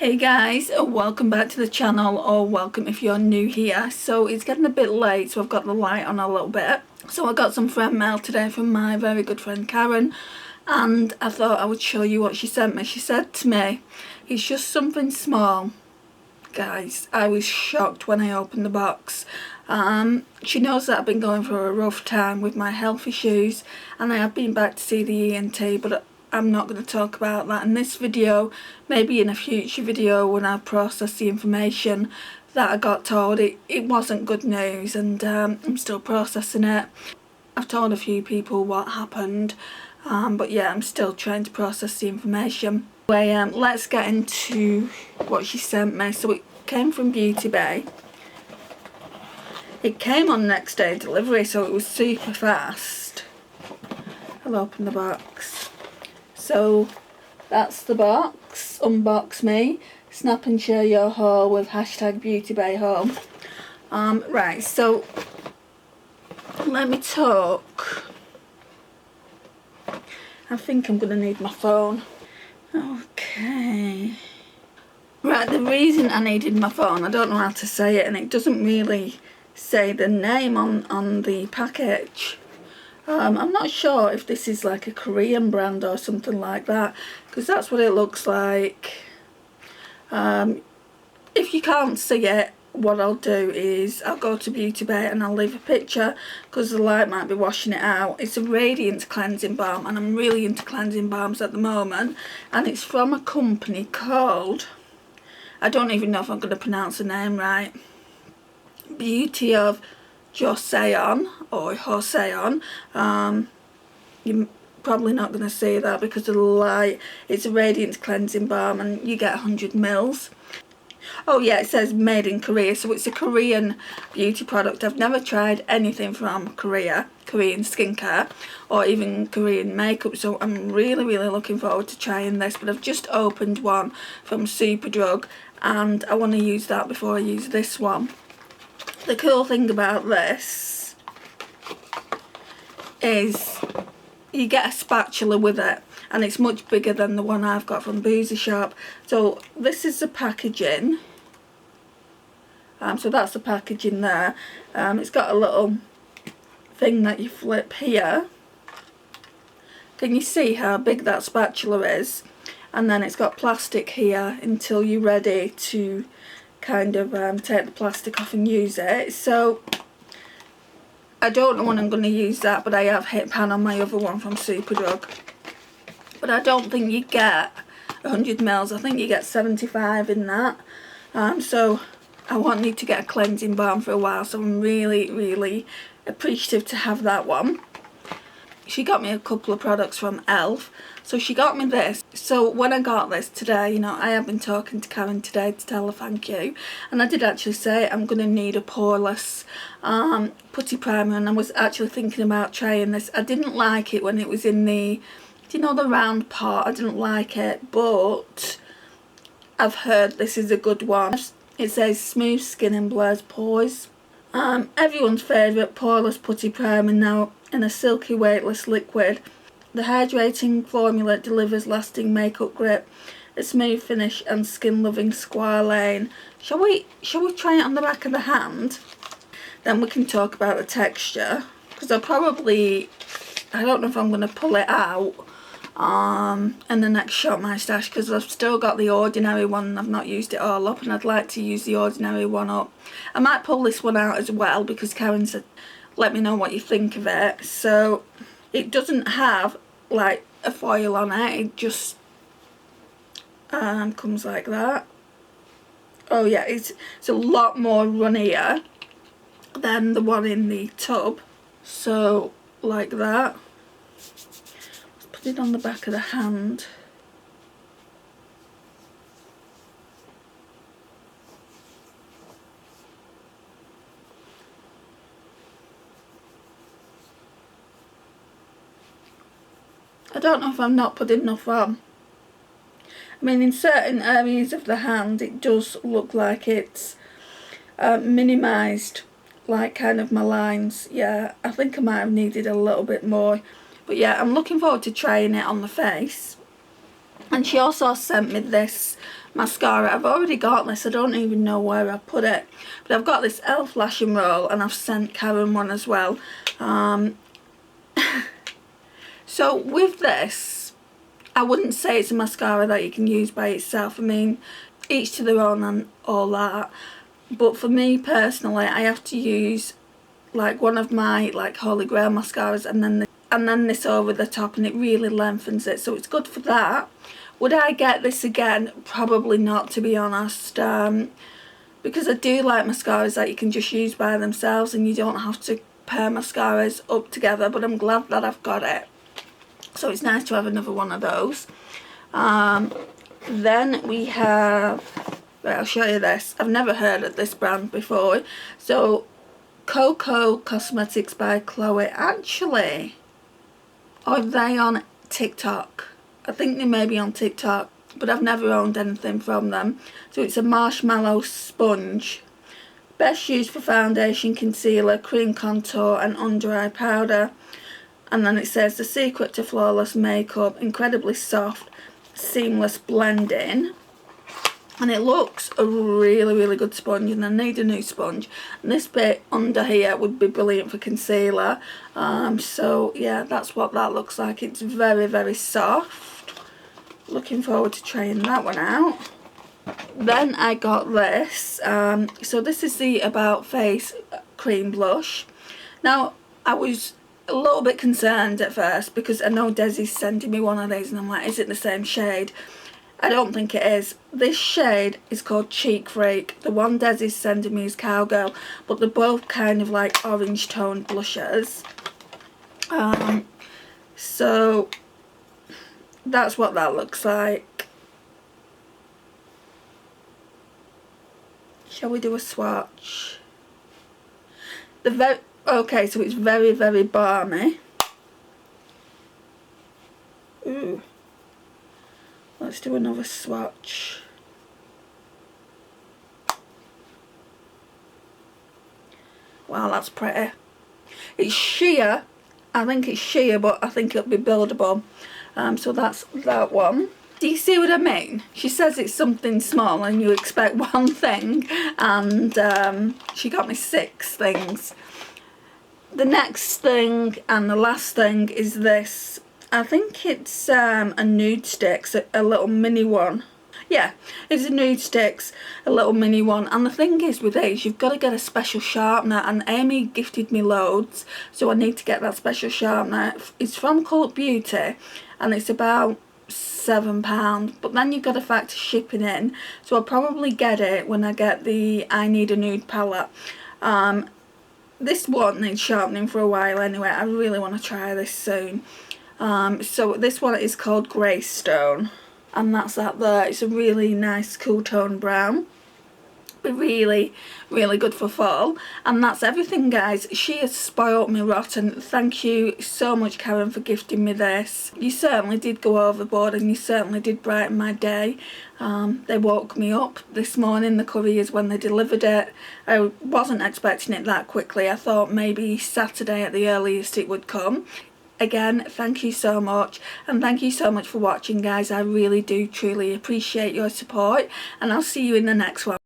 Hey guys, welcome back to the channel, or welcome if you're new here. So it's getting a bit late, so I've got the light on a little bit. So I got some friend mail today from my very good friend Karen, and I thought I would show you what she sent me. She said to me, it's just something small. Guys, I was shocked when I opened the box. She knows that I've been going through a rough time with my health issues, and I have been back to see the ENT, but I'm not going to talk about that in this video. Maybe in a future video when I process the information that I got told. It wasn't good news, and I'm still processing it. I've told a few people what happened, but yeah, I'm still trying to process the information. Anyway, let's get into what she sent me. So it came from Beauty Bay. It came on next day delivery, so it was super fast. I'll open the box. So that's the box. Unbox me. Snap and share your haul with #BeautyBayHome. Right, so let me talk. I think I'm going to need my phone. Okay. Right, the reason I needed my phone, I don't know how to say it, and it doesn't really say the name on the package. I'm not sure if this is like a Korean brand or something like that, because that's what it looks like. If you can't see it, what I'll do is I'll go to Beauty Bay and I'll leave a picture, because the light might be washing it out. It's a Radiant cleansing balm, and I'm really into cleansing balms at the moment, and it's from a company called, I don't even know if I'm going to pronounce the name right, Beauty of Joseon or Joseon. You're probably not going to see that because of the light. It's a Radiant cleansing balm, and you get 100 mils. Oh yeah, it says made in Korea, so it's a Korean beauty product. I've never tried anything from Korean skincare or even Korean makeup, so I'm really looking forward to trying this. But I've just opened one from Superdrug, and I want to use that before I use this one. The cool thing about this is you get a spatula with it, and it's much bigger than the one I've got from Boozy Shop. So this is the packaging. So that's the packaging there. It's got a little thing that you flip here. Can you see how big that spatula is? And then it's got plastic here until you're ready to kind of take the plastic off and use it. So I don't know when I'm going to use that, but I have hit pan on my other one from Superdrug. But I don't think you get 100 mils. I think you get 75 in that. So I won't need to get a cleansing balm for a while, so I'm really appreciative to have that one. She got me a couple of products from Elf. So she got me this. So when I got this today, you know, I have been talking to Karen today to tell her thank you. And I did actually say I'm going to need a poreless putty primer. And I was actually thinking about trying this. I didn't like it when it was in the, do you know, the round pot. I didn't like it. But I've heard this is a good one. It says smooth skin and blurs pores. Everyone's favourite poreless putty primer now in a silky weightless liquid. The hydrating formula delivers lasting makeup grip, a smooth finish and skin loving squalane. Shall we try it on the back of the hand? Then we can talk about the texture, because I don't know if I'm going to pull it out in the next Shop My Stash, because I've still got the Ordinary one and I've not used it all up, and I'd like to use the Ordinary one up. I might pull this one out as well, because Karen said let me know what you think of it. So it doesn't have like a foil on it, it just comes like that. Oh yeah, it's a lot more runnier than the one in the tub. So like that. Let's put it on the back of the hand. I don't know if I'm not putting enough on. I mean, in certain areas of the hand it does look like it's minimised, like kind of my lines. Yeah, I think I might have needed a little bit more. But yeah, I'm looking forward to trying it on the face. And she also sent me this mascara. I've already got this, I don't even know where I put it, but I've got this e.l.f. Lash and Roll, and I've sent Karen one as well. So with this, I wouldn't say it's a mascara that you can use by itself. I mean, each to their own and all that, but for me personally, I have to use like one of my like Holy Grail mascaras and then this over the top, and it really lengthens it, so it's good for that. Would I get this again? Probably not, to be honest, because I do like mascaras that you can just use by themselves and you don't have to pair mascaras up together, but I'm glad that I've got it. So it's nice to have another one of those. Then we have, right, I'll show you this. I've never heard of this brand before. So Coco Cosmetics by Chloe. Actually, are they on TikTok? I think they may be on TikTok, but I've never owned anything from them. So it's a marshmallow sponge. Best used for foundation, concealer, cream contour and under eye powder. And then it says the secret to flawless makeup, incredibly soft, seamless blending. And it looks a really, really good sponge, and I need a new sponge. And this bit under here would be brilliant for concealer. So yeah, that's what that looks like. It's very, very soft. Looking forward to trying that one out. Then I got this. So this is the About Face cream blush. Now, I was a little bit concerned at first because I know Desi's sending me one of these, and I'm like, is it the same shade? I don't think it is. This shade is called Cheek Freak. The one Desi's sending me is Cowgirl, but they're both kind of like orange toned blushes. So that's what that looks like. Shall we do a swatch? Okay, so it's very, very balmy. Ooh. Let's do another swatch. Wow, that's pretty. It's sheer. I think it's sheer, but I think it'll be buildable. So that's that one. Do you see what I mean? She says it's something small and you expect one thing, and she got me 6 things. The next thing and the last thing is this. I think it's a Nudestix, a little mini one. Yeah, it's a Nudestix, a little mini one. And the thing is with these, you've got to get a special sharpener, and Amy gifted me loads, so I need to get that special sharpener. It's from Cult Beauty, and it's about £7, but then you've got to factor shipping in, so I'll probably get it when I get the I Need a Nude palette. This one needs sharpening for a while anyway. I really want to try this soon. So this one is called Greystone, and that's that there. It's a really nice cool tone brown. Be really, really good for fall. And that's everything, guys. She has spoilt me rotten. Thank you so much, Karen, for gifting me this. You certainly did go overboard, and you certainly did brighten my day. They woke me up this morning, the couriers, when they delivered it. I wasn't expecting it that quickly. I thought maybe Saturday at the earliest it would come. Again, thank you so much, and thank you so much for watching, guys. I really do truly appreciate your support, and I'll see you in the next one.